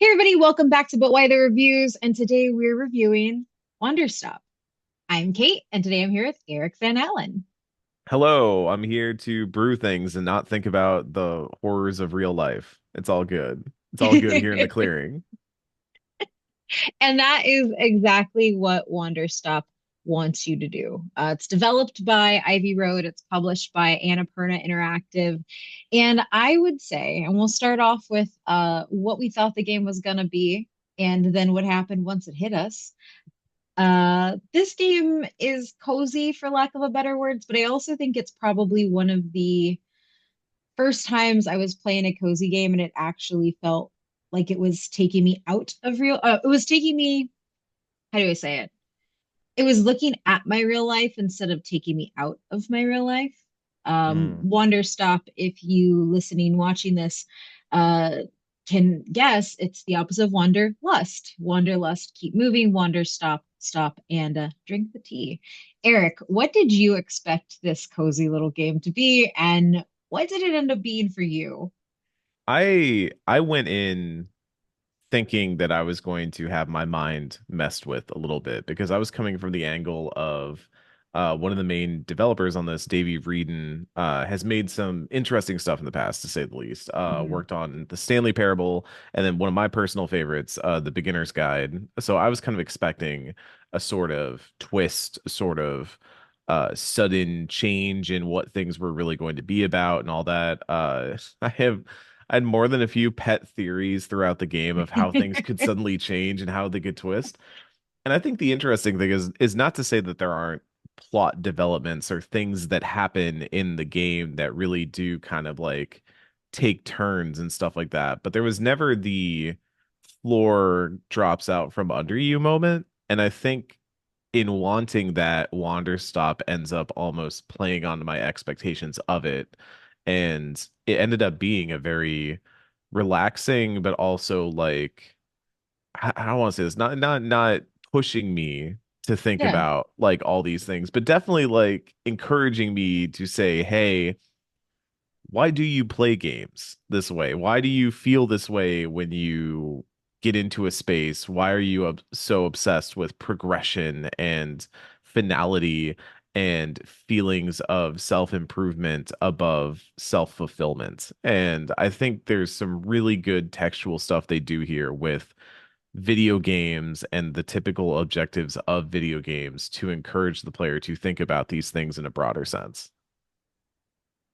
Hey everybody, welcome back to But Why the Reviews, and today we're reviewing Wanderstop. I'm Kate, and today I'm here with Eric Van Allen. Hello, I'm here to brew things and not think about the horrors of real life. It's all good. It's all good here in the clearing. And that is exactly what Wanderstop wants you to do. It's developed by Ivy Road, it's published by Annapurna Interactive, and I would say, and we'll start off with what we thought the game was going to be, and then what happened once it hit us. This game is cozy, for lack of a better words, but I also think it's probably one of the first times I was playing a cozy game and it actually felt like it was taking me out of real, it was taking me, how do I say it? It was looking at my real life instead of taking me out of my real life. Mm. Wander Stop, if you listening, watching this, uh, can guess it's the opposite of wanderlust. Wanderlust, keep moving, wander, stop, stop, and drink the tea. Eric, what did you expect this cozy little game to be, and what did it end up being for you? I went in thinking that I was going to have my mind messed with a little bit because I was coming from the angle of one of the main developers on this, Davey Wreden, has made some interesting stuff in the past, to say the least. Mhm. Worked on the Stanley Parable and then one of my personal favorites, The Beginner's Guide. So I was kind of expecting a sort of twist, sort of sudden change in what things were really going to be about and all that. I had more than a few pet theories throughout the game of how things could suddenly change and how they could twist. And I think the interesting thing is not to say that there aren't plot developments or things that happen in the game that really do kind of like take turns and stuff like that. But there was never the floor drops out from under you moment. And I think in wanting that, Wanderstop ends up almost playing onto my expectations of it. And it ended up being a very relaxing, but also like I don't want to say this, not pushing me to think Yeah. about like all these things, but definitely like encouraging me to say, hey, why do you play games this way? Why do you feel this way when you get into a space? Why are you so obsessed with progression and finality and feelings of self-improvement above self-fulfillment? And I think there's some really good textual stuff they do here with video games and the typical objectives of video games to encourage the player to think about these things in a broader sense.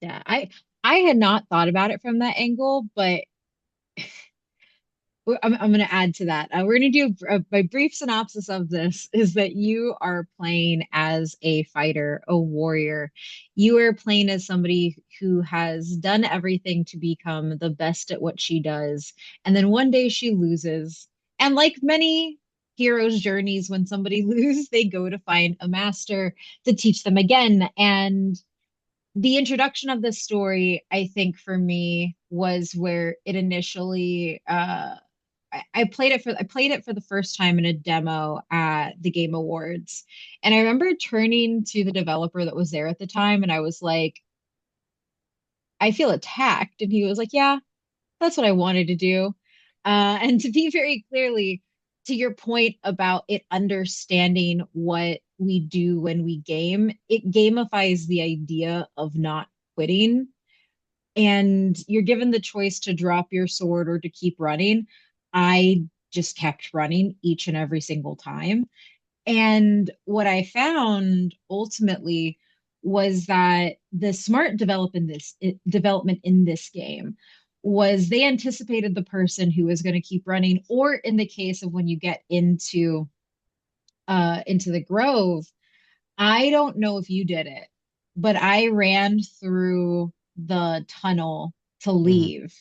Yeah, I had not thought about it from that angle, but I'm going to add to that. We're going to do my brief synopsis of this is that you are playing as a fighter, a warrior. You are playing as somebody who has done everything to become the best at what she does. And then one day she loses. And like many heroes' journeys, when somebody loses, they go to find a master to teach them again. And the introduction of this story, I think for me, was where it initially I played it for the first time in a demo at the Game Awards. And I remember turning to the developer that was there at the time and I was like, I feel attacked. And he was like, yeah, that's what I wanted to do. And to be very clearly to your point about it understanding what we do when we game, it gamifies the idea of not quitting. And you're given the choice to drop your sword or to keep running. I just kept running each and every single time. And what I found ultimately was that the smart development in this game was they anticipated the person who was going to keep running, or in the case of when you get into the grove, I don't know if you did it, but I ran through the tunnel to Mhm. leave.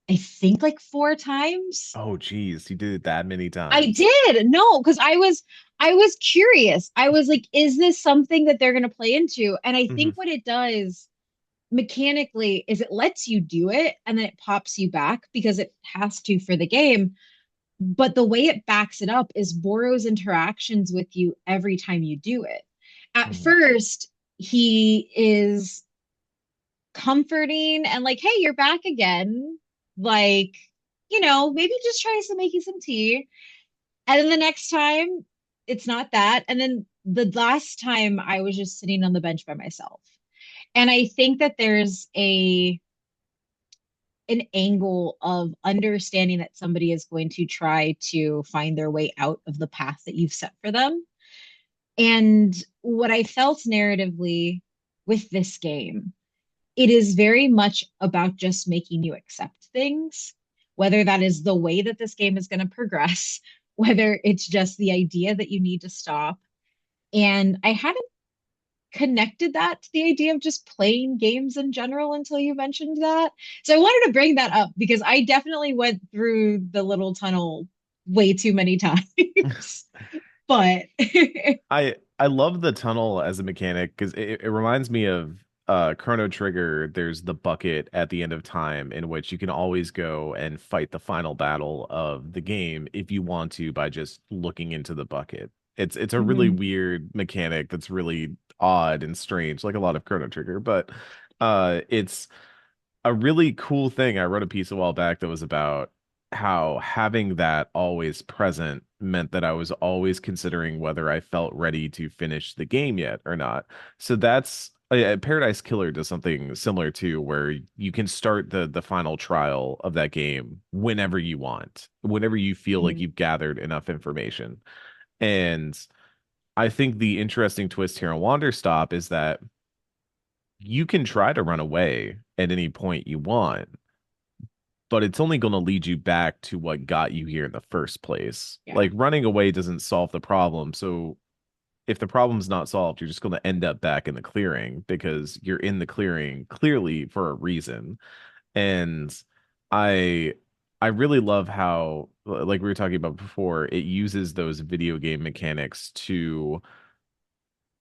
I think like four times. Oh, geez, you did it that many I times. did. No, because I was curious. I was like, is this something that they're going to play into? And I Hmm. think what it does mechanically is it lets you do it and then it pops you back because it has to for the game. But the way it backs it up is Boro's interactions with you every time you do it. At Hmm. first, he is comforting and like, hey, you're back again. Like, maybe just try some making some tea. And then the next time, it's not that. And then the last time I was just sitting on the bench by myself. And I think that there's a an angle of understanding that somebody is going to try to find their way out of the path that you've set for them. And what I felt narratively with this game, it is very much about just making you accept things, whether that is the way that this game is going to progress, whether it's just the idea that you need to stop. And I hadn't connected that to the idea of just playing games in general until you mentioned that. So I wanted to bring that up because I definitely went through the little tunnel way too many times. But I love the tunnel as a mechanic because it reminds me of Chrono Trigger. There's the bucket at the end of time in which you can always go and fight the final battle of the game if you want to by just looking into the bucket. It's a really Mhm. weird mechanic that's really odd and strange, like a lot of Chrono Trigger, but it's a really cool thing. I wrote a piece a while back that was about how having that always present meant that I was always considering whether I felt ready to finish the game yet or not. So that's Paradise Killer does something similar too, where you can start the final trial of that game whenever you want, whenever you feel like Mhm. you've gathered enough information. And I think the interesting twist here on Wanderstop is that you can try to run away at any point you want, but it's only going to lead you back to what got you here in the first place. Yeah. Like running away doesn't solve the problem. So if the problem's not solved, you're just going to end up back in the clearing because you're in the clearing clearly for a reason. And I I really love how like we were talking about before, it uses those video game mechanics to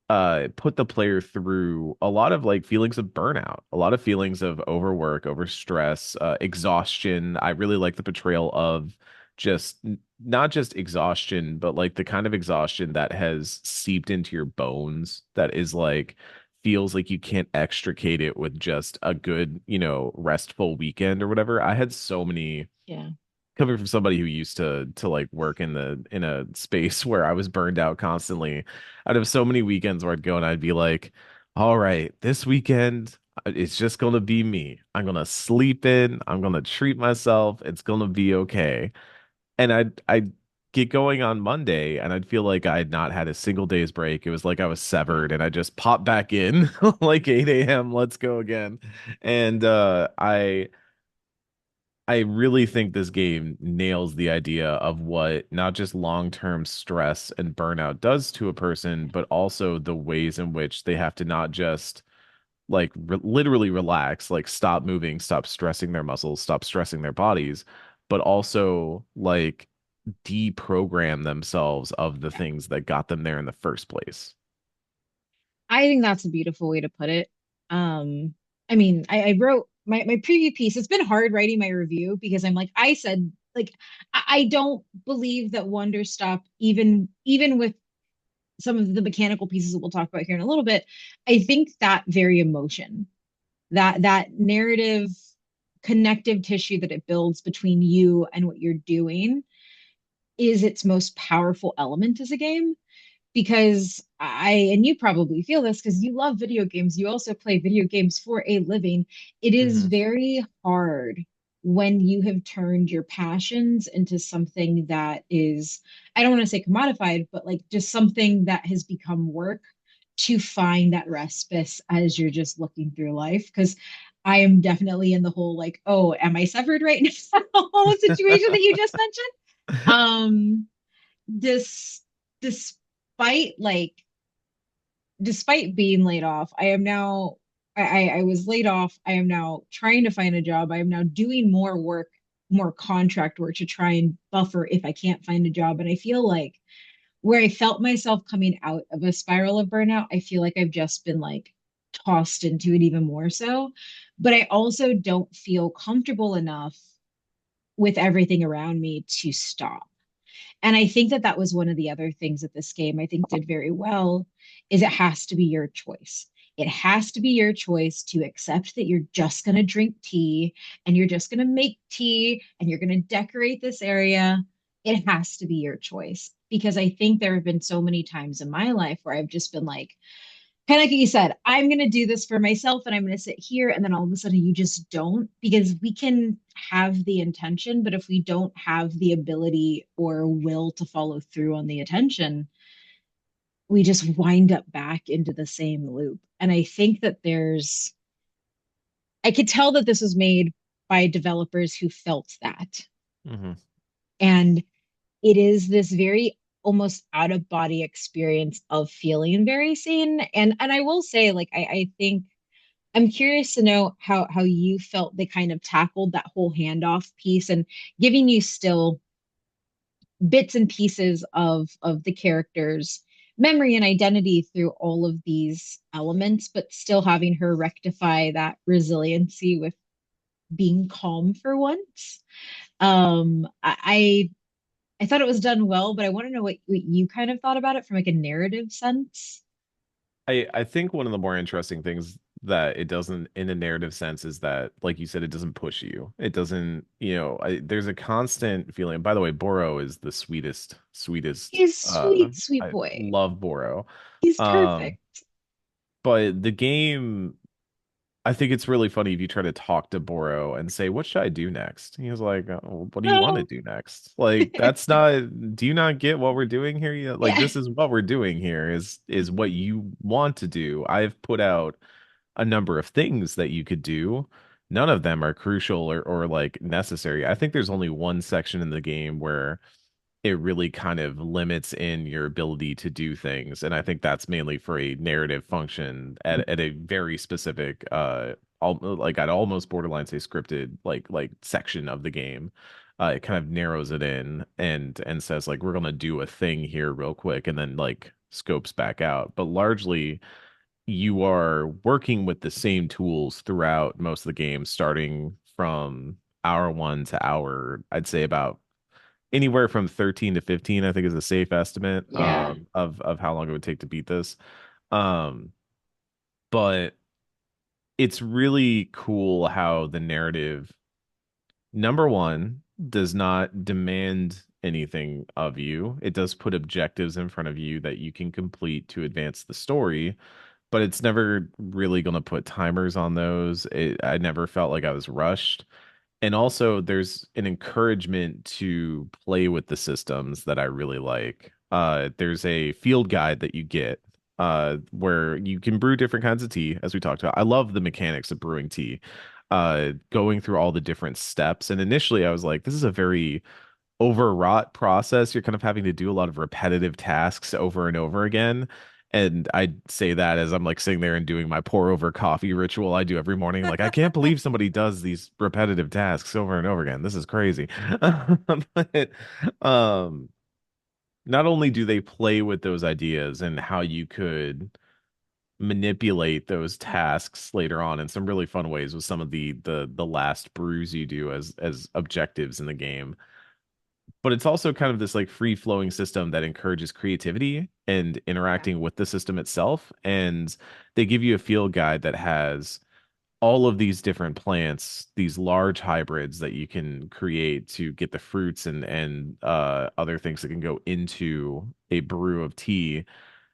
put the player through a lot of like feelings of burnout, a lot of feelings of overwork, overstress, exhaustion. I really like the portrayal of not just exhaustion, but like the kind of exhaustion that has seeped into your bones that is like feels like you can't extricate it with just a good, restful weekend or whatever. I had so many Yeah. coming from somebody who used to like work in a space where I was burned out constantly. I'd have so many weekends where I'd go and I'd be like, all right, this weekend it's just gonna be me. I'm gonna sleep in, I'm gonna treat myself, it's gonna be okay. And I'd get going on Monday and I'd feel like I had not had a single day's break. It was like I was Yeah. severed and I just popped back in like 8 a.m. Let's go again. And I really think this game nails the idea of what not just long-term stress and burnout does to a person, but also the ways in which they have to not just like literally relax, like stop moving, stop stressing their muscles, stop stressing their bodies, but also like deprogram themselves of the things that got them there in the first place. I think that's a beautiful way to put it. I mean, I wrote my preview piece. It's been hard writing my review because I'm like, I said, like, I don't believe that Wonderstop, even with some of the mechanical pieces that we'll talk about here in a little bit, I think that very emotion, that narrative connective tissue that it builds between you and what you're doing is its most powerful element as a game because and you probably feel this because you love video games, you also play video games for a living. It is Hmm. very hard when you have turned your passions into something that is, I don't want to say commodified, but like just something that has become work to find that respite as you're just looking through life. Because I am definitely in the whole like, oh, am I severed right now situation that you just mentioned. Um, this despite like despite being laid off, I am now I was laid off. I am now trying to find a job. I am now doing more work, more contract work to try and buffer if I can't find a job. And I feel like where I felt myself coming out of a spiral of burnout, I feel like I've just been like tossed into it even more so. But I also don't feel comfortable enough with everything around me to stop. And I think that that was one of the other things that this game I think did very well is it has to be your choice. it has to be your choice to accept that you're just going to drink tea and you're just going to make tea and you're going to decorate this area. It has to be your choice because I think there have been so many times in my life where I've just been like, kind of like you said, I'm going to do this for myself and I'm going to sit here. And then all of a sudden you just don't because we can have the intention, but if we don't have the ability or will to follow through on the attention, we just wind up back into the same loop. And I think that I could tell that this was made by developers who felt that. Hmm. And it is this very almost out of body experience of feeling very seen. And I will say, like, I think I'm curious to know how you felt they kind of tackled that whole handoff piece and giving you still bits and pieces of the characters memory and identity through all of these elements but still having her rectify that resiliency with being calm for once. I thought it was done well, but I want to know what you kind of thought about it from like a narrative sense. I think one of the more interesting things that it doesn't in a narrative sense is that, like you said, it doesn't push you. It doesn't, there's a constant feeling. By the way, Boro is the sweetest. He's sweet, sweet I boy. love Boro. He's Um, perfect. but the game, I think it's really funny if you try to talk to Boro and say, "What should I do next?" He was like, "Oh, what do you want to No. do next?" Like, that's not, do you not get what we're doing here? Like, Yeah. this is what we're doing here is what you want to do. I've put out a number of things that you could do. None of them are crucial or like necessary. I think there's only one section in the game where it really kind of limits in your ability to do things. And I think that's mainly for a narrative function at a very specific like I'd almost borderline say scripted like section of the game. It kind of narrows it in and says like we're gonna do a thing here real quick and then like scopes back out. But largely you are working with the same tools throughout most of the game, starting from hour one to hour, I'd say about anywhere from 13 to 15, I think is a safe estimate Yeah. of how long it would take to beat this. Um, but it's really cool how the narrative, number one, does not demand anything of you. It does put objectives in front of you that you can complete to advance the story, but it's never really going to put timers on those. I never felt like I was rushed. And also, there's an encouragement to play with the systems that I really like. There's a field guide that you get where you can brew different kinds of tea, as we talked about. I love the mechanics of brewing tea, going through all the different steps. And initially, I was like, this is a very overwrought process. You're kind of having to do a lot of repetitive tasks over and over again. And I say that as I'm like sitting there and doing my pour over coffee ritual I do every morning. Like, I can't believe somebody does these repetitive tasks over and over again. This is crazy. But um, not only do they play with those ideas and how you could manipulate those tasks later on in some really fun ways with some of the last brews you do as objectives in the game, but it's also kind of this like free flowing system that encourages creativity and Yeah. interacting with the system itself. And they give you a field guide that has all of these different plants, these large hybrids that you can create to get the fruits and other things that can go into a brew of tea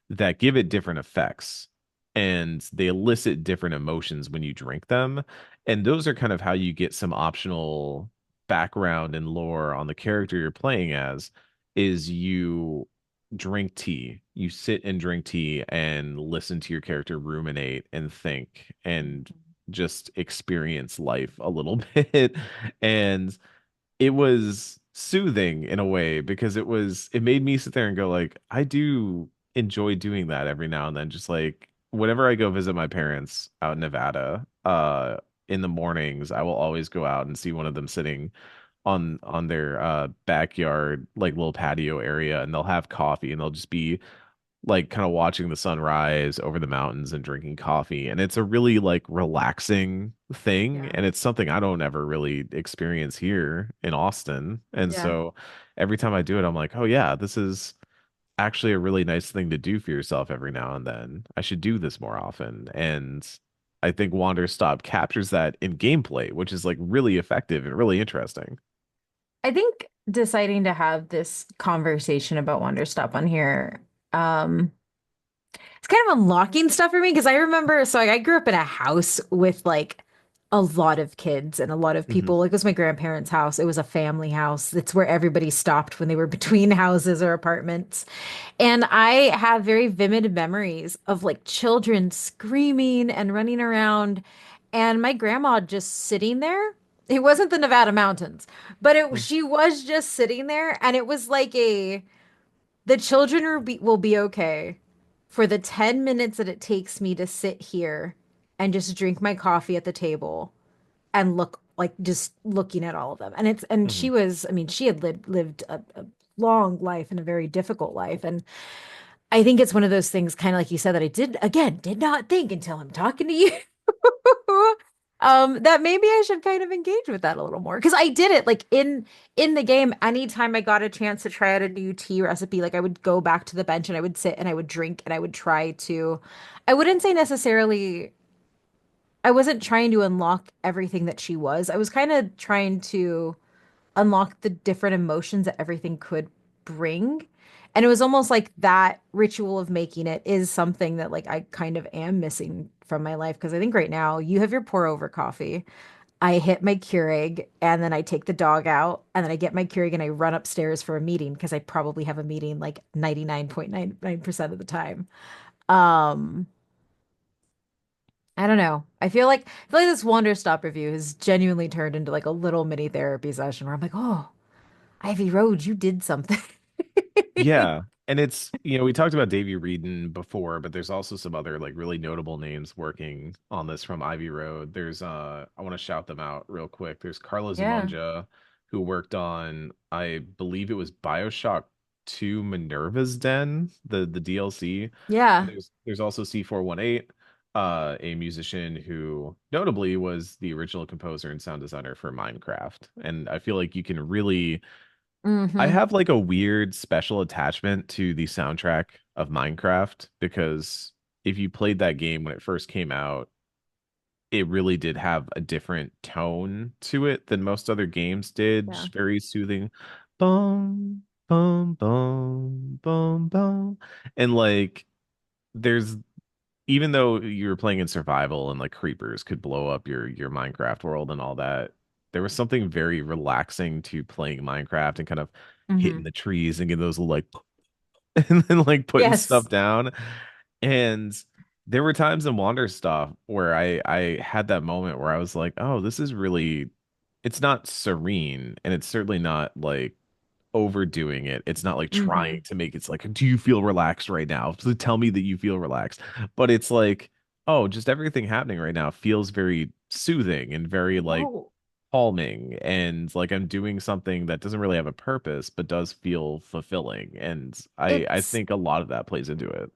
that give it different effects and they elicit different emotions when you drink them. And those are kind of how you get some optional background and lore on the character you're playing as is you drink tea. You sit and drink tea and listen to your character ruminate and think and just experience life a little bit. And it was soothing in a way because it made me sit there and go like I do enjoy doing that every now and then, just like whenever I go visit my parents out in Nevada in the mornings I will always go out and see one of them sitting on their backyard like little patio area, and they'll have coffee and they'll just be like kind of watching the sunrise over the mountains and drinking coffee. And it's a really like relaxing thing. Yeah. And it's something I don't ever really experience here in Austin. And Yeah. so every time I do it, I'm like, oh yeah, this is actually a really nice thing to do for yourself every now and then. I should do this more often. And I think Wander Stop captures that in gameplay, which is like really effective and really interesting. I think deciding to have this conversation about Wanderstop on here, um, it's kind of unlocking stuff for me because I remember, so I grew up in a house with like a lot of kids and a lot of Hmm. people. Like it was my grandparents' house. It was a family house. It's where everybody stopped when they were between houses or apartments. And I have very vivid memories of like children screaming and running around, and my grandma just sitting there. It wasn't the Nevada mountains, but she was just sitting there, and it was like the children will be okay for the 10 minutes that it takes me to sit here and just drink my coffee at the table and look like just looking at all of them. And Hmm. she was, I mean, she had lived a long life and a very difficult life. And I think it's one of those things, kind of like you said, that I did not think until I'm talking to you. That maybe I should kind of engage with that a little more because I did it like in the game. Anytime I got a chance to try out a new tea recipe, like I would go back to the bench and I would sit and I would drink and I would try to. I wouldn't say necessarily. I wasn't trying to unlock everything that she was. I was kind of trying to unlock the different emotions that everything could bring. And it was almost like that ritual of making it is something that like I kind of am missing from my life because I think right now you have your pour over coffee. I hit my Keurig and then I take the dog out and then I get my Keurig and I run upstairs for a meeting because I probably have a meeting like 99.99% of the time. Um, I don't know. I feel like this Wander Stop review has genuinely turned into like a little mini therapy session where I'm like, oh, Ivy Road, you did something. Yeah. And it's, we talked about Davy Reedon before, but there's also some other like really notable names working on this from Ivy Road. There's I want to shout them out real quick. There's Carla Yeah. Zumonja, who worked on, I believe it was BioShock 2 Minerva's Den, the DLC. And Yeah. there's also C418, a musician who notably was the original composer and sound designer for Minecraft. And I feel like you can really I Hmm. have like a weird special attachment to the soundtrack of Minecraft because if you played that game when it first came out, it really did have a different tone to it than most other games did. Yeah. Just very soothing. Boom, boom, boom, boom, boom. And like there's even though you were playing in survival and like creepers could blow up your Minecraft world and all that, there was something very relaxing to playing Minecraft and kind of hitting Hmm. the trees and getting those little like and then like putting Yes. stuff down. And there were times in Wander Stuff where I had that moment where I was like, oh, this is really it's not serene and it's certainly not like overdoing it. It's not like trying Hmm. to make it's like, do you feel relaxed right now? So tell me that you feel relaxed. But it's like, oh, just everything happening right now feels very soothing and very like Oh, calming. And like I'm doing something that doesn't really have a purpose, but does feel fulfilling. And I it's think a lot of that plays into it.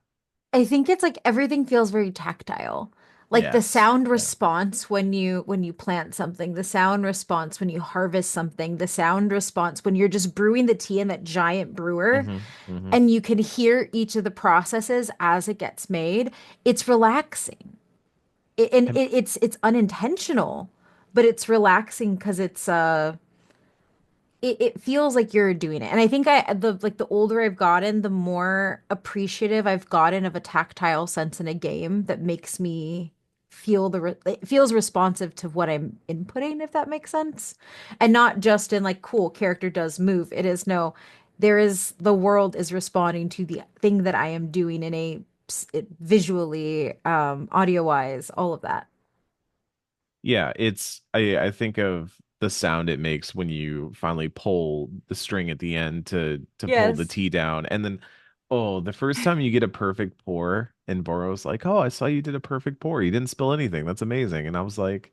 I think it's like everything feels very tactile. Like the Yes. sound Yeah. response when you plant something, the sound response when you harvest something, the sound response when you're just brewing the tea in that giant brewer Hmm. Hmm. and you can hear each of the processes as it gets made. It's relaxing. And It's unintentional, but it's relaxing because it feels like you're doing it. And I think the older I've gotten, the more appreciative I've gotten of a tactile sense in a game that makes me feel it feels responsive to what I'm inputting, if that makes sense. And not just in like, cool, character does move. It is no, the world is responding to the thing that I am doing in visually, audio wise, all of that. yeah, it's I think of the sound it makes when you finally pull the string at the end to pull the Yes. tea down. And then oh, the first time you get a perfect pour and Boro's like, "Oh, I saw you did a perfect pour. You didn't spill anything. That's amazing." And I was like,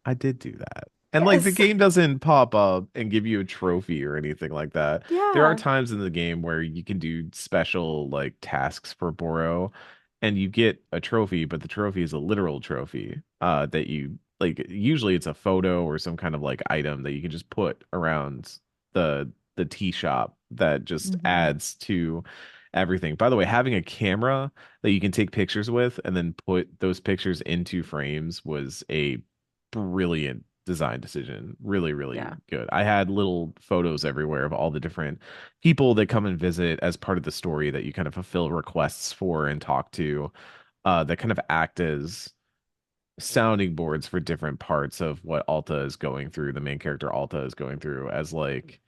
"I did do that." And like the Yes. game doesn't pop up and give you a trophy or anything like that. There are Yeah. times in the game where you can do special like tasks for Boro and you get a trophy, but the trophy is a literal trophy that you like usually it's a photo or some kind of like item that you can just put around the tea shop that just Hmm. adds to. everything. By the way, having a camera that you can take pictures with and then put those pictures into frames was a brilliant design decision. Really, really Yeah. good. I had little photos everywhere of all the different people that come and visit as part of the story that you kind of fulfill requests for and talk to, that kind of act as sounding boards for different parts of what Alta is going through, the main character Alta is going through as like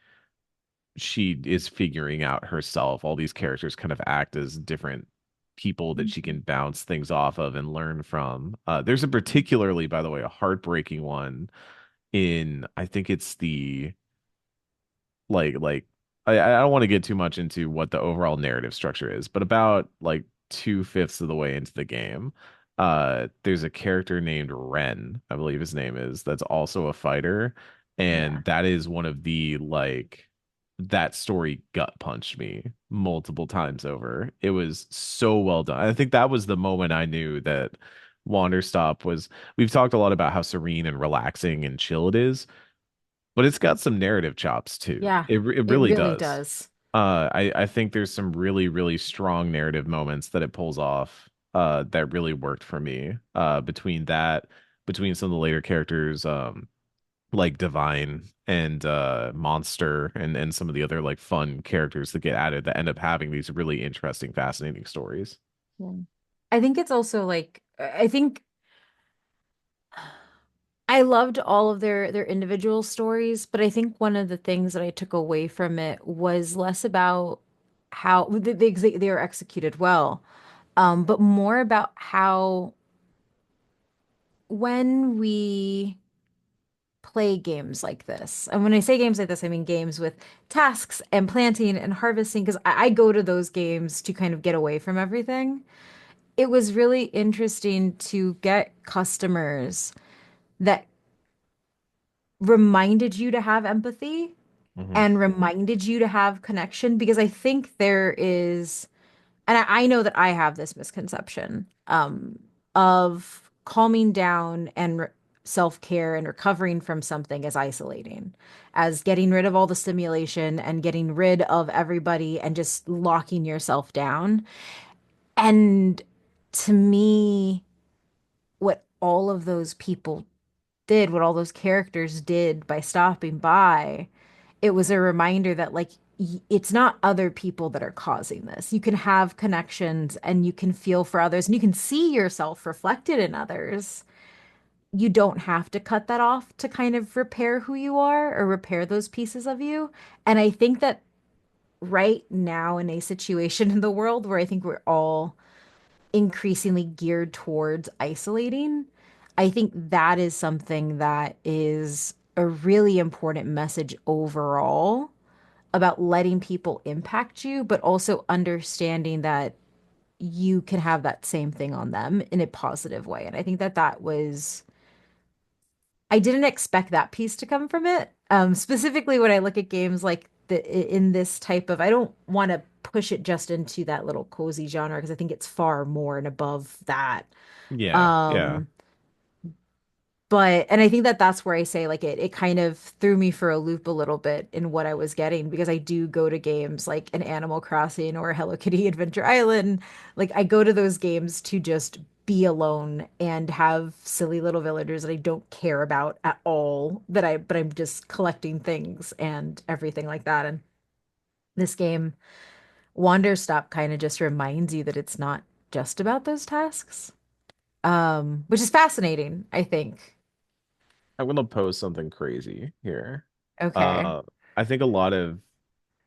she is figuring out herself. All these characters kind of act as different people that she Mhm. can bounce things off of and learn from. There's a particularly, by the way, a heartbreaking one in, I think it's the like I don't want to get too much into what the overall narrative structure is, but about like 2/5 of the way into the game, there's a character named Ren, I believe his name is, that's also a fighter, Yeah. and that is one of the like that story gut punched me multiple times over. It was so well done. I think that was the moment I knew that Wanderstop was. We've talked a lot about how serene and relaxing and chill it is, but it's got some narrative chops too. Yeah. It It really really does. does. I think there's some really really strong narrative moments that it pulls off. That really worked for me. Between some of the later characters, like Divine and Monster and some of the other like fun characters that get added that end up having these really interesting, fascinating stories. Yeah. I think it's also like I think I loved all of their individual stories, but I think one of the things that I took away from it was less about how they are executed well, but more about how when we play games like this, and when I say games like this, I mean games with tasks and planting and harvesting, because I go to those games to kind of get away from everything. It was really interesting to get customers that reminded you to have empathy Hmm. and reminded you to have connection because I think there is, and I know that I have this misconception of calming down and self-care and recovering from something as isolating, as getting rid of all the stimulation and getting rid of everybody and just locking yourself down. And to me, what all of those people did, what all those characters did by stopping by, it was a reminder that like it's not other people that are causing this. You can have connections and you can feel for others and you can see yourself reflected in others. You don't have to cut that off to kind of repair who you are or repair those pieces of you. And I think that right now in a situation in the world where I think we're all increasingly geared towards isolating, I think that is something that is a really important message overall about letting people impact you, but also understanding that you can have that same thing on them in a positive way. And I think that that was, I didn't expect that piece to come from it. Specifically when I look at games like in this type of, I don't want to push it just into that little cozy genre because I think it's far more and above that. Yeah, yeah. Um, but and I think that that's where I say like it kind of threw me for a loop a little bit in what I was getting because I do go to games like an Animal Crossing or Hello Kitty Adventure Island. Like I go to those games to just be alone and have silly little villagers that I don't care about at all, but I'm just collecting things and everything like that. And this game, Wanderstop, kind of just reminds you that it's not just about those tasks. Which is fascinating, I think. I'm gonna pose something crazy here. Okay. Uh, I think a lot of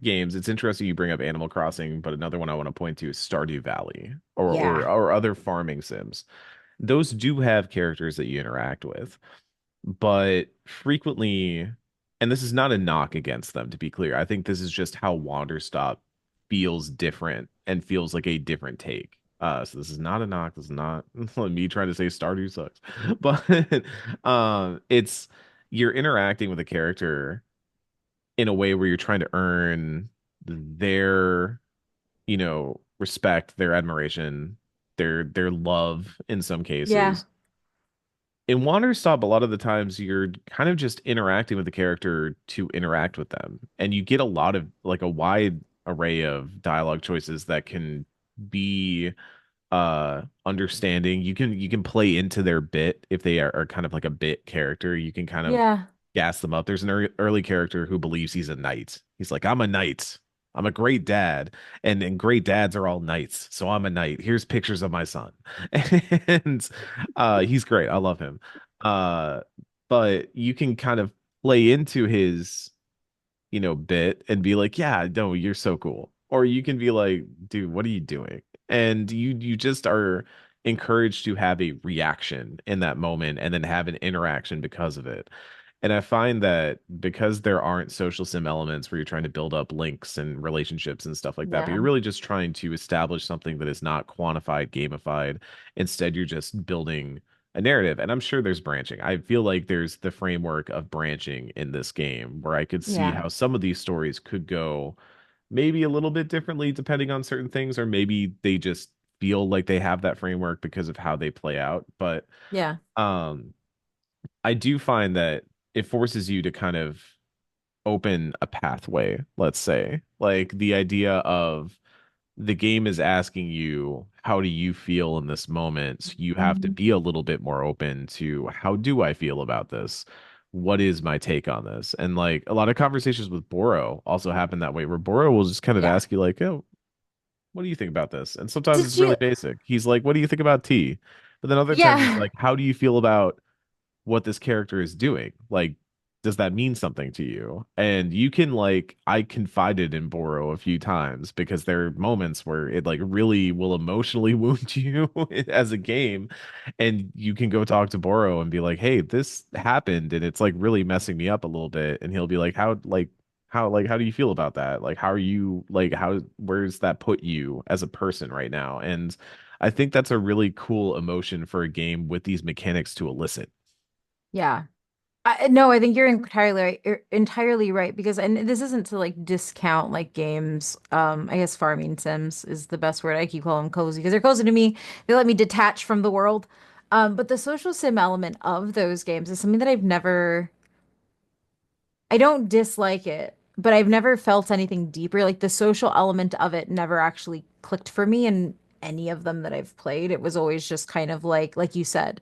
games, it's interesting you bring up Animal Crossing, but another one I want to point to is Stardew Valley Yeah. or other farming sims. Those do have characters that you interact with, but frequently, and this is not a knock against them, to be clear. I think this is just how Wanderstop feels different and feels like a different take. So this is not a knock. This is not me trying to say Stardew sucks, but it's you're interacting with a character in a way where you're trying to earn their, respect, their admiration, their love in some Yeah. cases. In Wander Stop, a lot of the times you're kind of just interacting with the character to interact with them, and you get a lot of like a wide array of dialogue choices that can be understanding. You can play into their bit if they are kind of like a bit character. You can kind of Yeah. gas them up. There's an early character who believes he's a knight. He's like, I'm a knight. I'm a great dad. And great dads are all knights. So I'm a knight. Here's pictures of my son. And he's great. I love him. Uh but you can kind of play into his bit and be like, yeah, no, you're so cool. Or you can be like, dude, what are you doing? And you just are encouraged to have a reaction in that moment and then have an interaction because of it. And I find that because there aren't social sim elements where you're trying to build up links and relationships and stuff like that, but Yeah. you're really just trying to establish something that is not quantified, gamified. Instead, you're just building a narrative. And I'm sure there's branching. I feel like there's the framework of branching in this game where I could see Yeah. how some of these stories could go maybe a little bit differently depending on certain things, or maybe they just feel like they have that framework because of how they play out. But Yeah. um I do find that it forces you to kind of open a pathway, let's say. Like the idea of the game is asking you, how do you feel in this moment? So you have to Mhm. be a little bit more open to how do I feel about this? What is my take on this? And like a lot of conversations with Boro also happen that way, where Boro will just kind of Yeah. ask you, like, oh, what do you think about this? And sometimes Did it's really you? basic. He's like, what do you think about tea? But then other times he's Yeah. like, how do you feel about what this character is doing? Like, does that mean something to you? And you can like, I confided in Boro a few times because there are moments where it like really will emotionally wound you as a game. And you can go talk to Boro and be like, hey, this happened and it's like really messing me up a little bit. And he'll be like, how do you feel about that? Like, how are you like, where's that put you as a person right now? And I think that's a really cool emotion for a game with these mechanics to elicit. Yeah. No, I think you're entirely right, entirely right because and this isn't to like discount like games. I guess farming sims is the best word. I keep calling them cozy because they're cozy to me. They let me detach from the world. But the social sim element of those games is something that I don't dislike it, but I've never felt anything deeper. Like the social element of it never actually clicked for me in any of them that I've played. It was always just kind of like you said,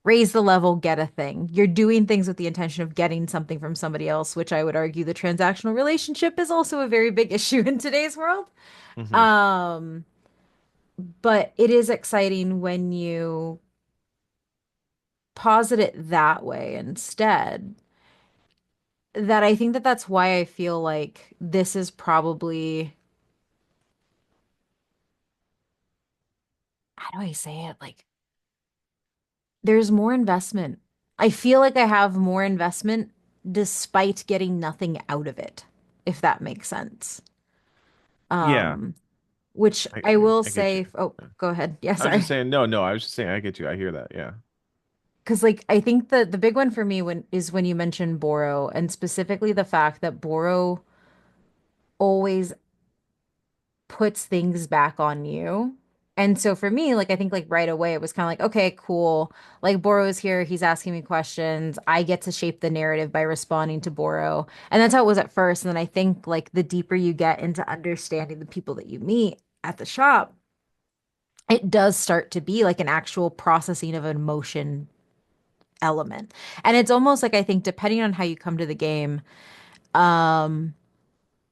raise the level, get a thing. You're doing things with the intention of getting something from somebody else, which I would argue the transactional relationship is also a very big issue in today's world. Hmm. Um, but it is exciting when you posit it that way instead. That I think that that's why I feel like this is probably, how do I say it? Like there's more investment. I feel like I have more investment despite getting nothing out of it, if that makes sense. Yeah, Um, which I, I I will I get you. say, oh, Yeah. go ahead. Yeah, I was just sorry. saying, no, no, I was just saying, I get you. I hear that. Yeah. Because like I think the big one for me when you mention Boro and specifically the fact that Boro always puts things back on you. And so for me, like I think like right away it was kind of like, okay, cool. Like Boro's here, he's asking me questions. I get to shape the narrative by responding to Boro. And that's how it was at first. And then I think like the deeper you get into understanding the people that you meet at the shop, it does start to be like an actual processing of an emotion element. And it's almost like I think depending on how you come to the game, um,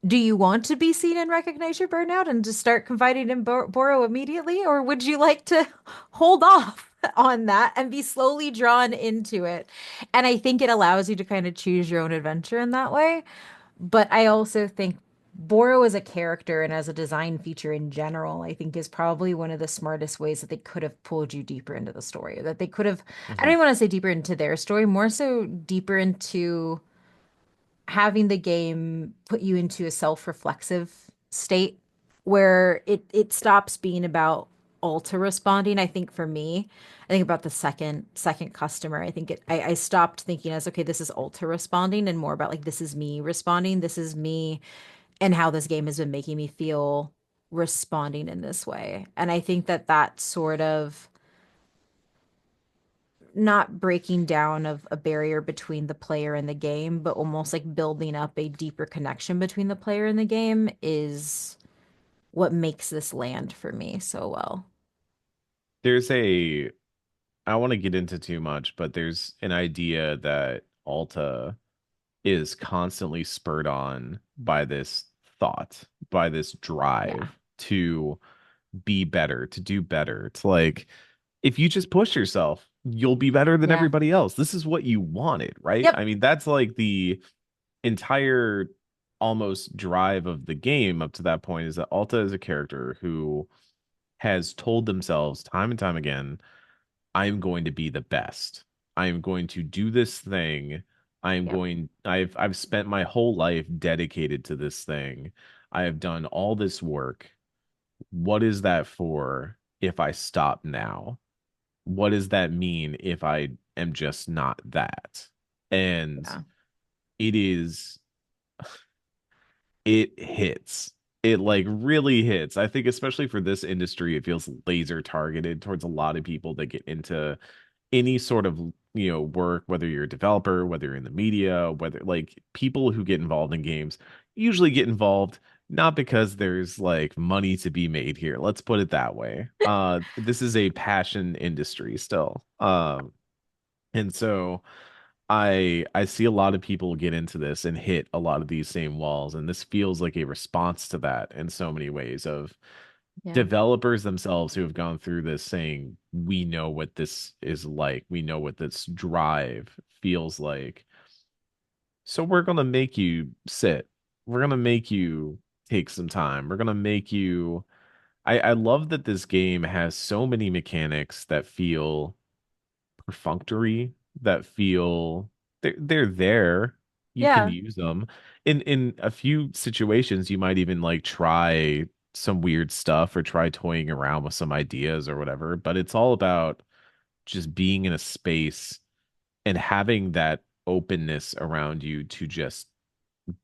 do you want to be seen and recognize your burnout and just start confiding in Boro immediately? Or would you like to hold off on that and be slowly drawn into it? And I think it allows you to kind of choose your own adventure in that way. But I also think Boro as a character and as a design feature in general, I think is probably one of the smartest ways that they could have pulled you deeper into the story. That they could have, I don't Hmm. even want to say deeper into their story, more so deeper into having the game put you into a self-reflexive state where it stops being about auto responding. I think for me, I think about the second customer. I think I stopped thinking as okay, this is auto responding and more about like this is me responding. This is me and how this game has been making me feel responding in this way. And I think that that sort of not breaking down of a barrier between the player and the game, but almost like building up a deeper connection between the player and the game is what makes this land for me so well. There's a I don't want to get into too much, but there's an idea that Alta is constantly spurred on by this thought, by this Yeah. drive to be better, to do better. It's like if you just push yourself, you'll be better than Yeah. everybody else. This is what you wanted, right? Yep. I mean, that's like the entire almost drive of the game up to that point is that Alta is a character who has told themselves time and time again, I'm going to be the best. I am going to do this thing. Yep. I've spent my whole life dedicated to this thing. I have done all this work. What is that for if I stop now? What does that mean if I am just not that? And Yeah. it is it hits. It like really hits. I think especially for this industry, it feels laser targeted towards a lot of people that get into any sort of, work, whether you're a developer, whether you're in the media, whether like people who get involved in games usually get involved not because there's like money to be made here. Let's put it that way. This is a passion industry still. And so I see a lot of people get into this and hit a lot of these same walls, and this feels like a response to that in so many ways of Yeah. developers themselves who have gone through this saying, we know what this is like, we know what this drive feels like. So we're gonna make you sit. We're gonna make you take some time. We're gonna make you I love that this game has so many mechanics that feel perfunctory, that feel they're there. You can Yeah. use them. In a few situations, you might even like try some weird stuff or try toying around with some ideas or whatever, but it's all about just being in a space and having that openness around you to just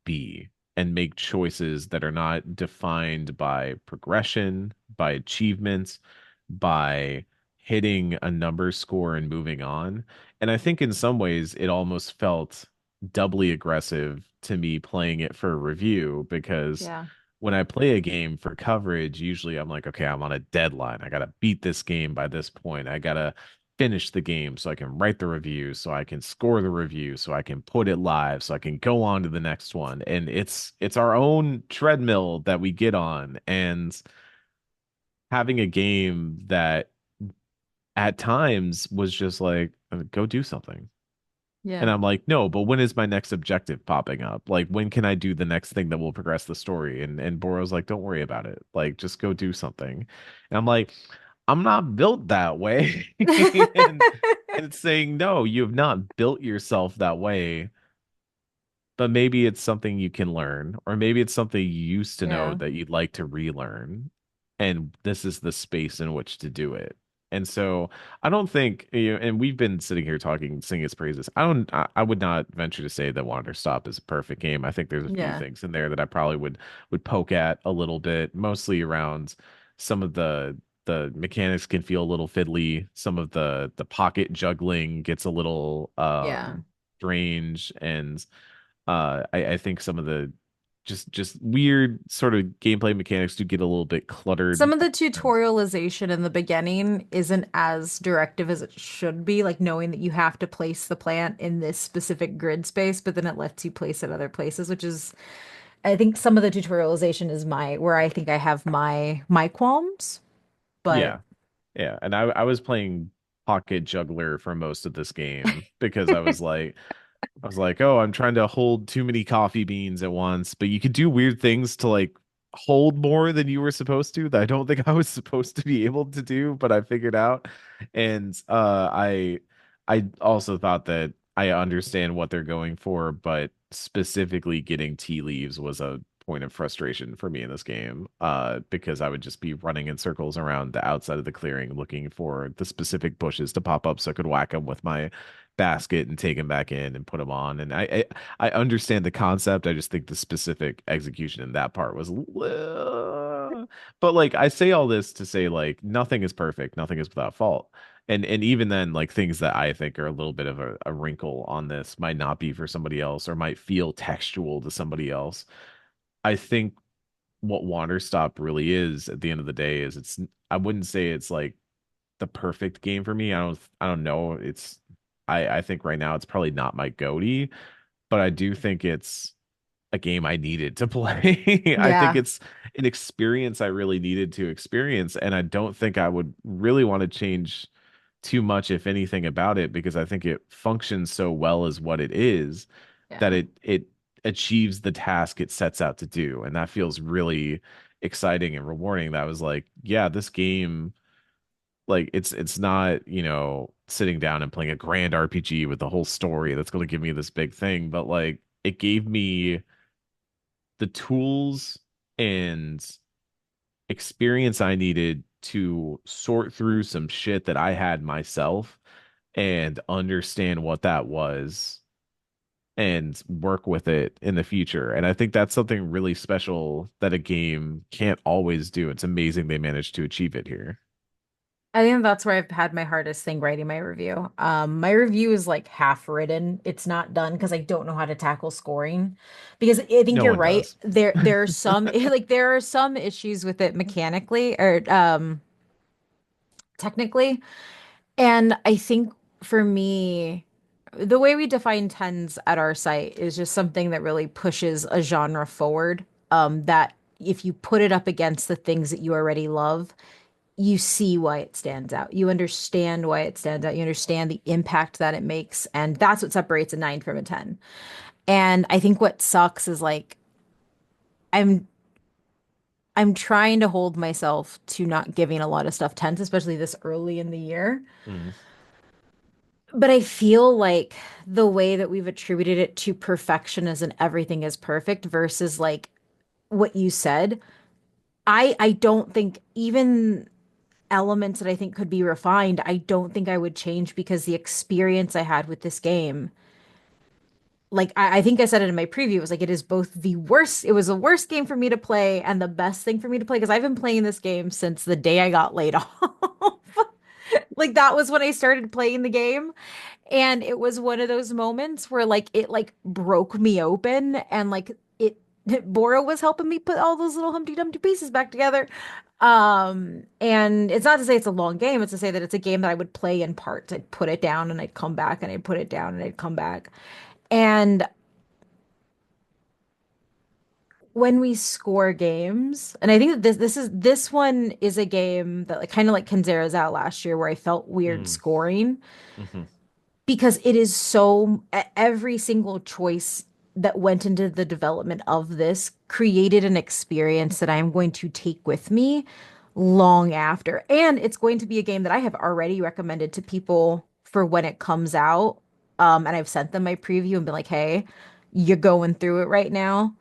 be and make choices that are not defined by progression, by achievements, by hitting a number score and moving on. And I think in some ways it almost felt doubly aggressive to me playing it for review because Yeah. when I play a game for coverage, usually I'm like, okay, I'm on a deadline. I got to beat this game by this point. I got to finish the game so I can write the review, so I can score the review, so I can put it live, so I can go on to the next one. And it's our own treadmill that we get on. And having a game that at times was just like, go do something. And Yeah. I'm like, no, but when is my next objective popping up? Like, when can I do the next thing that will progress the story? And Boro's like, don't worry about it. Like, just go do something. And I'm like, I'm not built that way. And it's saying, no, you have not built yourself that way, but maybe it's something you can learn, or maybe it's something you used to know Yeah. that you'd like to relearn. And this is the space in which to do it. And so I don't think, and we've been sitting here talking, singing its praises. I would not venture to say that Wanderstop is a perfect game. I think there's a few Yeah. things in there that I probably would poke at a little bit, mostly around some of the mechanics can feel a little fiddly. Some of the pocket juggling gets a little Yeah. strange, and I think some of the just weird sort of gameplay mechanics do get a little bit cluttered Some of the at times. tutorialization in the beginning isn't as directive as it should be, like knowing that you have to place the plant in this specific grid space, but then it lets you place it other places, which is, I think some of the tutorialization is where I think I have my qualms, but Yeah, yeah. And I was playing Pocket Juggler for most of this game because I was like, oh, I'm trying to hold too many coffee beans at once, but you could do weird things to like hold more than you were supposed to that I don't think I was supposed to be able to do, but I figured out. And I also thought that I understand what they're going for, but specifically getting tea leaves was a point of frustration for me in this game, because I would just be running in circles around the outside of the clearing looking for the specific bushes to pop up so I could whack them with my basket and take them back in and put them on. And I understand the concept. I just think the specific execution in that part was, but like I say all this to say like nothing is perfect, nothing is without fault. And even then, like things that I think are a little bit of a wrinkle on this might not be for somebody else or might feel textual to somebody else. I think what Wanderstop really is at the end of the day is it's I wouldn't say it's like the perfect game for me. I don't know. I think right now it's probably not my goatee, but I do think it's a game I needed to play. I think Yeah. it's an experience I really needed to experience, and I don't think I would really want to change too much, if anything, about it because I think it functions so well as what it is that Yeah. it achieves the task it sets out to do, and that feels really exciting and rewarding. That was like, yeah, this game like it's not, sitting down and playing a grand RPG with the whole story that's going to give me this big thing, but like it gave me the tools and experience I needed to sort through some shit that I had myself and understand what that was and work with it in the future. And I think that's something really special that a game can't always do. It's amazing they managed to achieve it here. I think that's where I've had my hardest thing writing my review. My review is like half written. It's not done because I don't know how to tackle scoring. Because I think No you're one right. does. There are some like there are some issues with it mechanically or technically. And I think for me, the way we define tens at our site is just something that really pushes a genre forward. That if you put it up against the things that you already love, you see why it stands out. You understand why it stands out. You understand the impact that it makes. And that's what separates a nine from a 10. And I think what sucks is like I'm I'm trying to hold myself to not giving a lot of stuff tens, especially this early in the year. Mm, But I feel like the way that we've attributed it to perfection as in everything is perfect versus like what you said, I don't think even elements that I think could be refined, I don't think I would change because the experience I had with this game, like I think I said it in my preview, it was like it is both the worst, it was the worst game for me to play and the best thing for me to play because I've been playing this game since the day I got laid off. Like that was when I started playing the game. And it was one of those moments where like it like broke me open and like it Bora was helping me put all those little Humpty Dumpty pieces back together. And it's not to say it's a long game, it's to say that it's a game that I would play in parts. I'd put it down and I'd come back and I'd put it down and I'd come back. And when we score games, and I think that this one is a game that like kind of like Kanzera's out last year where I felt weird mm, scoring mhm. because it is so every single choice that went into the development of this created an experience that I'm going to take with me long after. And it's going to be a game that I have already recommended to people for when it comes out. And I've sent them my preview and been like, hey, you're going through it right now.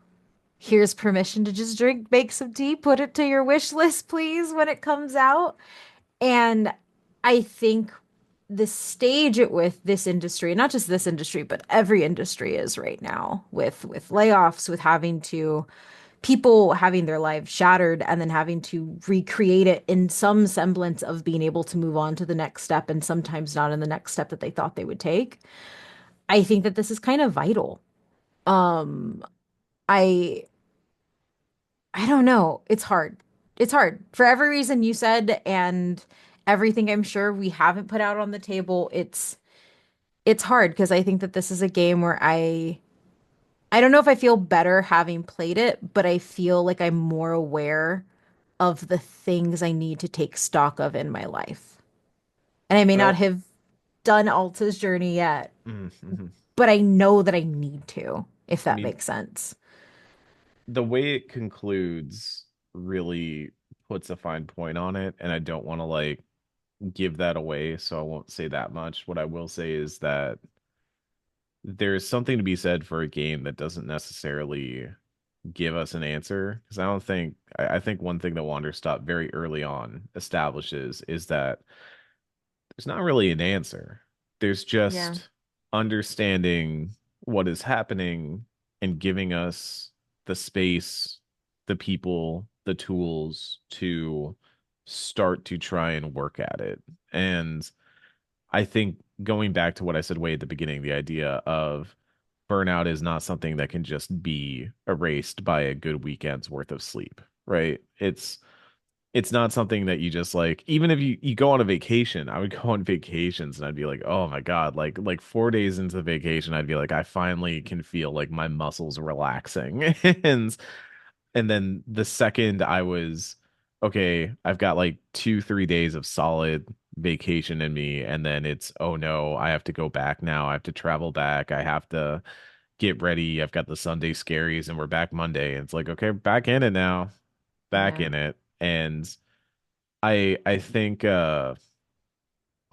Here's permission to just drink, make some tea, put it to your wish list, please, when it comes out. And I think the stage it with this industry, not just this industry, but every industry is right now with layoffs, with having to people having their lives shattered and then having to recreate it in some semblance of being able to move on to the next step and sometimes not in the next step that they thought they would take. I think that this is kind of vital. Um, I I don't know. It's hard. It's hard for every reason you said and everything I'm sure we haven't put out on the table. It's hard because I think that this is a game where I don't know if I feel better having played it, but I feel like I'm more aware of the things I need to take stock of in my life. And I may not Well, have done Alta's journey yet, mhm. but I know that I need to, if I that mean, makes sense. the way it concludes really puts a fine point on it, and I don't want to like give that away, so I won't say that much. What I will say is that there's something to be said for a game that doesn't necessarily give us an answer. Because I think one thing that Wanderstop very early on establishes is that there's not really an answer. There's Yeah. just understanding what is happening and giving us the space, the people, the tools to start to try and work at it. And I think going back to what I said way at the beginning, the idea of burnout is not something that can just be erased by a good weekend's worth of sleep, right? It's not something that you just like, even if you go on a vacation. I would go on vacations and I'd be like, oh my God, like 4 days into the vacation, I'd be like, I finally can feel like my muscles relaxing. And then the second I was okay, I've got like 2, 3 days of solid vacation in me, and then it's, oh no, I have to go back now. I have to travel back. I have to get ready. I've got the Sunday scaries, and we're back Monday. And it's like, okay, back in it now, back Yeah. in it. And I think what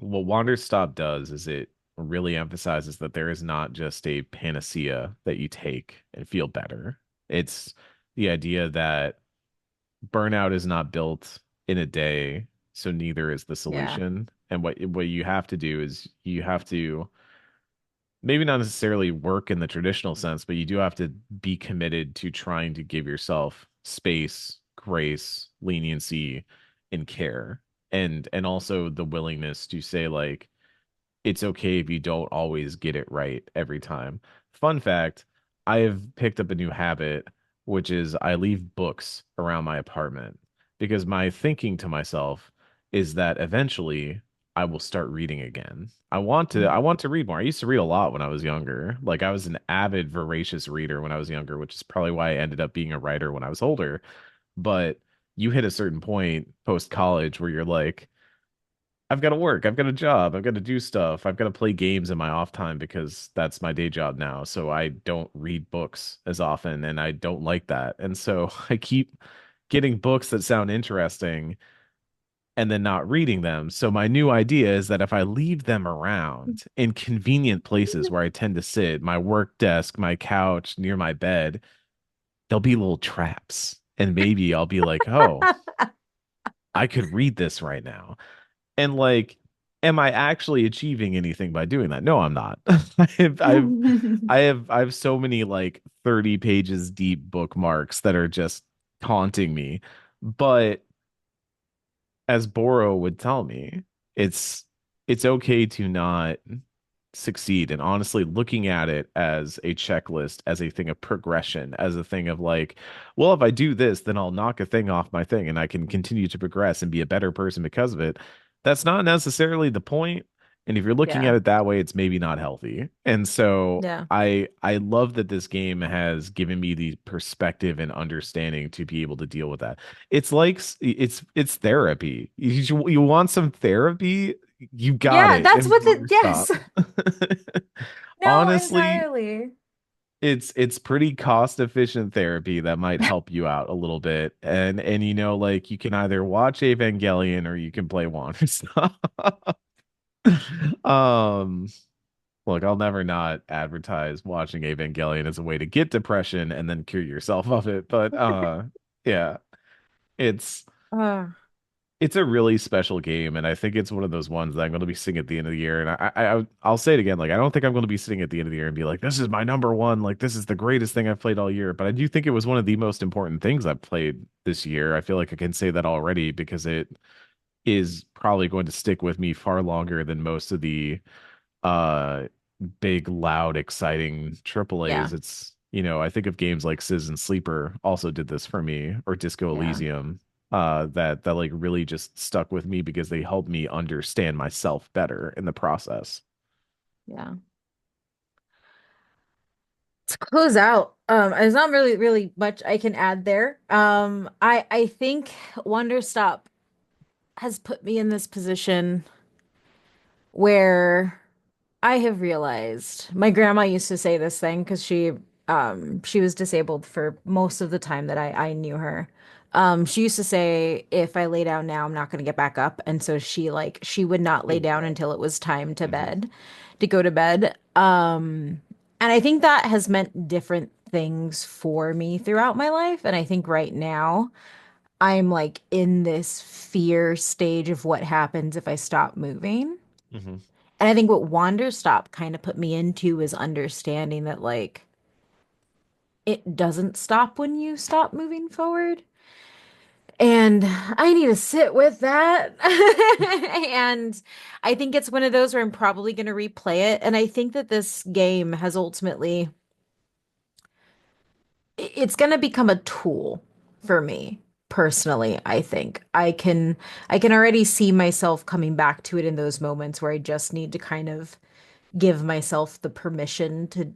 Wanderstop does is it really emphasizes that there is not just a panacea that you take and feel better. It's the idea that burnout is not built in a day, so neither is the Yeah. solution. And what you have to do is you have to maybe not necessarily work in the traditional sense, but you do have to be committed to trying to give yourself space, grace, leniency, and care. And also the willingness to say like it's okay if you don't always get it right every time. Fun fact, I have picked up a new habit, which is I leave books around my apartment because my thinking to myself is that eventually I will start reading again. I Mhm. want to read more. I used to read a lot when I was younger. Like I was an avid voracious reader when I was younger, which is probably why I ended up being a writer when I was older. But you hit a certain point post college where you're like, I've got to work. I've got a job. I've got to do stuff. I've got to play games in my off time because that's my day job now. So I don't read books as often and I don't like that. And so I keep getting books that sound interesting and then not reading them. So my new idea is that if I leave them around in convenient places where I tend to sit, my work desk, my couch, near my bed, there'll be little traps. And maybe I'll be like, oh, I could read this right now. And like, am I actually achieving anything by doing that? No, I'm not. I have so many like 30 pages deep bookmarks that are just taunting me. But as Boro would tell me, it's it's okay to not succeed. And honestly, looking at it as a checklist, as a thing of progression, as a thing of like, well, if I do this, then I'll knock a thing off my thing and I can continue to progress and be a better person because of it. That's not necessarily the point. And if you're looking Yeah. at it that way, it's maybe not healthy. And so Yeah. I love that this game has given me the perspective and understanding to be able to deal with that. It's like it's therapy. You want some therapy? You got Yeah, it that's in what Water yes. Stop. No, Honestly, entirely. it's pretty cost efficient therapy that might help you out a little bit. And you know, like you can either watch Evangelion or you can play Water Stop. Um, Look, I'll never not advertise watching Evangelion as a way to get depression and then cure yourself of it. But yeah, it's Uh, it's a really special game, and I think it's one of those ones that I'm going to be sitting at the end of the year. And I'll say it again, like I don't think I'm going to be sitting at the end of the year and be like, this is my number one, like this is the greatest thing I've played all year. But I do think it was one of the most important things I've played this year. I feel like I can say that already because it is probably going to stick with me far longer than most of the uh big, loud, exciting triple yeah. A's. It's, you know, I think of games like Citizen Sleeper also did this for me, or Disco Yeah. Elysium, that like really just stuck with me because they helped me understand myself better in the process. Yeah. To close out, there's not really much I can add there. I think Wonderstop has put me in this position where I have realized my grandma used to say this thing because she was disabled for most of the time that I knew her. She used to say, if I lay down now, I'm not going to get back up. And so she would not lay Oh down God. until it was time Hmm. to go to bed. And I think that has meant different things for me throughout my life. And I think right now I'm like in this fear stage of what happens if I stop moving. Hmm. And I think what Wanderstop kind of put me into is understanding that like it doesn't stop when you stop moving forward. And I need to sit with that. And I think it's one of those where I'm probably going to replay it. And I think that this game has ultimately, it's going to become a tool for me personally. I think I can already see myself coming back to it in those moments where I just need to kind of give myself the permission to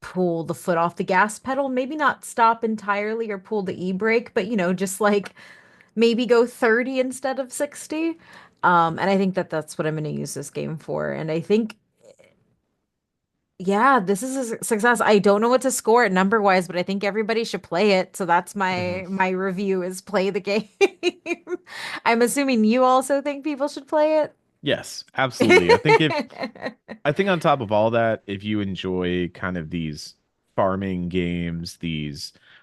pull the foot off the gas pedal, maybe not stop entirely or pull the e-brake, but just like maybe go 30 instead of 60. And I think that that's what I'm going to use this game for. And I think, yeah, this is a success. I don't know what to score it number wise, but I think everybody should play it. So that's Mhm. my review is play the game. I'm assuming you also think people should play Yes, absolutely. it. I think on top of all that, if you enjoy kind of these farming games,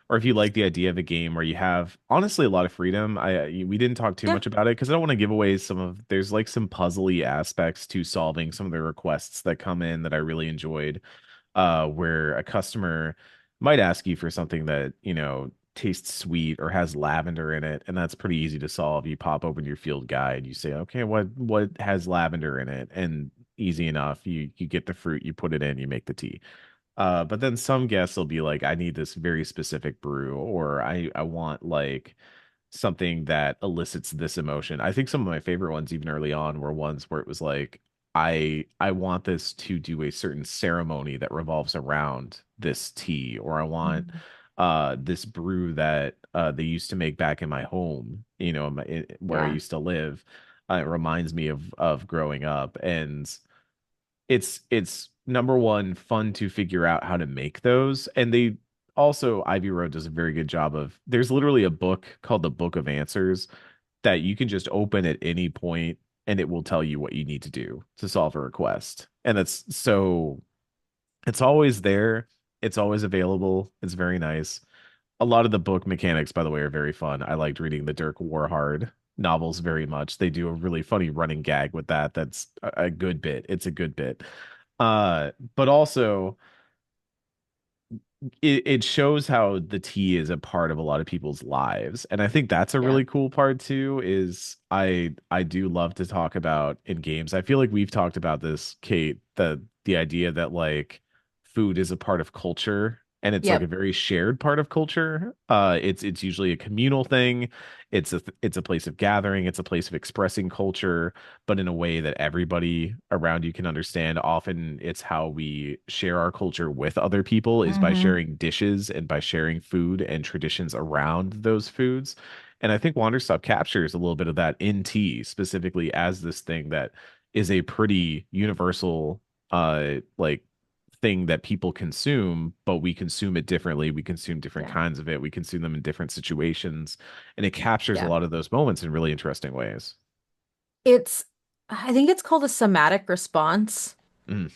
or if you like the idea of a game where you have honestly a lot of freedom, we didn't talk too Yeah. much about it because I don't want to give away there's like some puzzly aspects to solving some of the requests that come in that I really enjoyed, where a customer might ask you for something that, tastes sweet or has lavender in it, and that's pretty easy to solve. You pop open your field guide, you say, okay, what has lavender in it? And easy enough. You get the fruit, you put it in, you make the tea. But then some guests will be like, I need this very specific brew, or I want like something that elicits this emotion. I think some of my favorite ones, even early on, were ones where it was like, I want this to do a certain ceremony that revolves around this tea, or I want Mhm. this brew that they used to make back in my home, where I Yeah. used to live. It reminds me of growing up, and it's number one fun to figure out how to make those, and they also Ivy Road does a very good job of, there's literally a book called the Book of Answers that you can just open at any point and it will tell you what you need to do to solve a request, and it's always there, it's always available, it's very nice. A lot of the book mechanics, by the way, are very fun. I liked reading the Dirk Warhard novels very much. They do a really funny running gag with that. That's a good bit. It's a good bit. But also it shows how the tea is a part of a lot of people's lives. And I think that's a Yeah. really cool part too, is I do love to talk about in games. I feel like we've talked about this, Kate, the idea that like food is a part of culture, and it's like a Yep. very shared part of culture. It's usually a communal thing. It's a place of gathering, it's a place of expressing culture, but in a way that everybody around you can understand. Often it's how we share our culture with other people, is by Hmm. sharing dishes and by sharing food and traditions around those foods. And I think Wanderstop captures a little bit of that in tea, specifically as this thing that is a pretty universal like thing that people consume, but we consume it differently. We consume different Yeah. kinds of it. We consume them in different situations, and it captures a Yeah. lot of those moments in really interesting ways. It's, I think it's called a somatic response.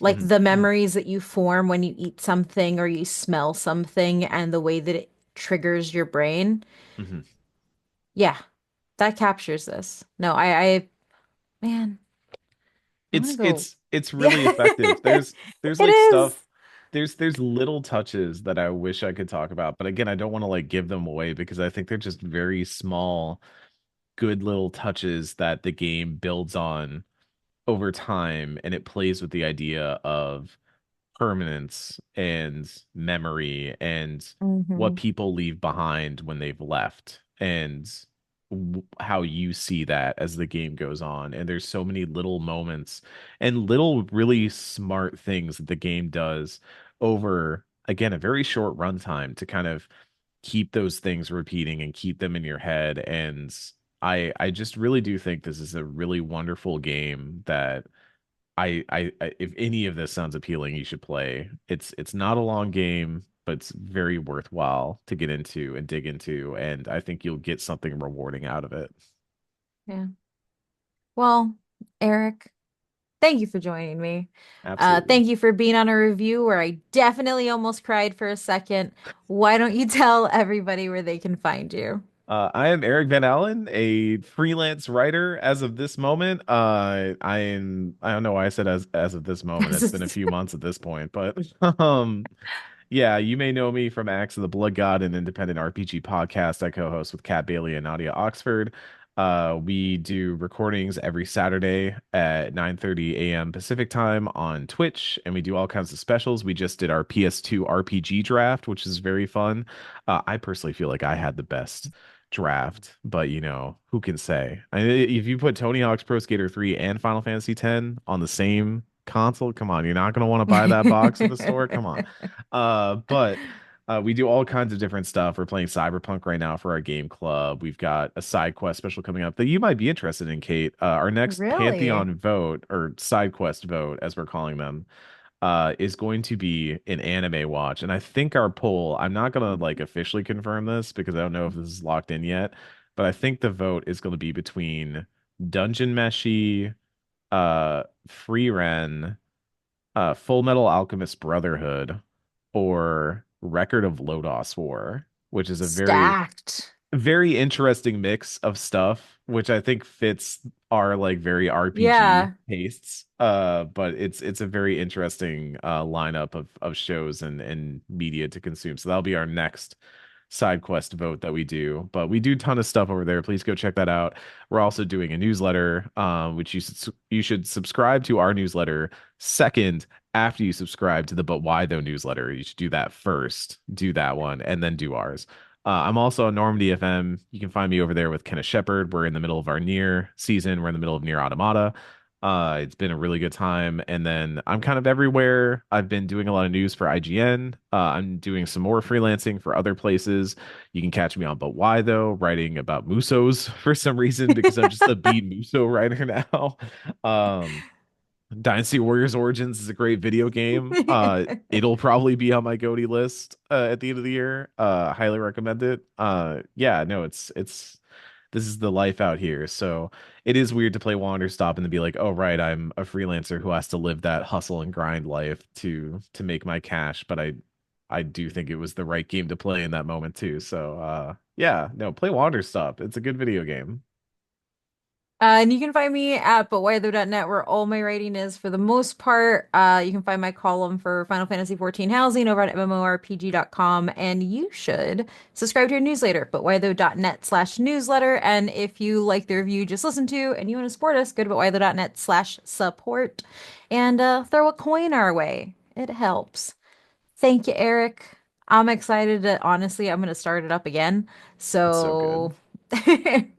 Like Mm-hmm. the memories that you form when you eat something or you smell something and the way that it triggers your brain. Hmm. Yeah, that captures this. No, man, I want to go. It's Yeah, really effective. There's it like is. stuff, there's little touches that I wish I could talk about, but again, I don't want to like give them away because I think they're just very small, good little touches that the game builds on over time, and it plays with the idea of permanence and memory and what Hmm. people leave behind when they've left, and how you see that as the game goes on. And there's so many little moments and little really smart things that the game does over, again, a very short runtime to kind of keep those things repeating and keep them in your head. And I just really do think this is a really wonderful game that if any of this sounds appealing, you should play. It's not a long game, but it's very worthwhile to get into and dig into, and I think you'll get something rewarding out of it. Yeah. Well, Eric, thank you for joining me. Absolutely. Thank you for being on a review where I definitely almost cried for a second. Why don't you tell everybody where they can find you? I am Eric Van Allen, a freelance writer as of this moment. I don't know why I said as of this moment. It's been a few months at this point, but um Yeah, you may know me from Axe of the Blood God, an independent RPG podcast I co-host with Kat Bailey and Nadia Oxford. We do recordings every Saturday at 9:30 a.m. Pacific time on Twitch, and we do all kinds of specials. We just did our PS2 RPG draft, which is very fun. I personally feel like I had the best draft, but who can say? If you put Tony Hawk's Pro Skater 3 and Final Fantasy 10 on the same console, come on, you're not going to want to buy that box in the store. Come on. But we do all kinds of different stuff. We're playing Cyberpunk right now for our game club. We've got a side quest special coming up that you might be interested in, Kate. Our next Really? Pantheon vote, or side quest vote, as we're calling them, is going to be an anime watch. And I think our poll, I'm not gonna like officially confirm this because I don't know if this is locked in yet, but I think the vote is going to be between Dungeon Meshi, Free Ren, Full Metal Alchemist Brotherhood, or Record of Lodoss War, which is a very Stacked. very interesting mix of stuff, which I think fits our like very RPG Yeah. tastes. But it's a very interesting lineup of shows and media to consume. So that'll be our next side quest vote that we do. But we do a ton of stuff over there. Please go check that out. We're also doing a newsletter, which you should subscribe to our newsletter second after you subscribe to the But Why Though newsletter. You should do that first, do that one, and then do ours. I'm also on Normandy FM. You can find me over there with Kenneth Shepard. We're in the middle of our Near season. We're in the middle of Near Automata. It's been a really good time. And then I'm kind of everywhere. I've been doing a lot of news for IGN. I'm doing some more freelancing for other places. You can catch me on But Why Though, writing about Musos for some reason because I'm just a beat Muso writer now. Um, Dynasty Warriors Origins is a great video game. It'll probably be on my GOTY list at the end of the year. Highly recommend it. Yeah, no, it's this is the life out here. So it is weird to play Wanderstop and then be like, oh right, I'm a freelancer who has to live that hustle and grind life to make my cash. But I do think it was the right game to play in that moment too. So yeah, no, play Wanderstop. It's a good video game. And you can find me at butwhythough.net where all my writing is for the most part. You can find my column for Final Fantasy XIV Housing over at mmorpg.com. And you should subscribe to your newsletter, butwhythough.net/newsletter. And if you like the review you just listened to and you want to support us, go to butwhythough.net/support and throw a coin our way. It helps. Thank you, Eric. I'm excited to, honestly, I'm going to start it up again. It's so So. good.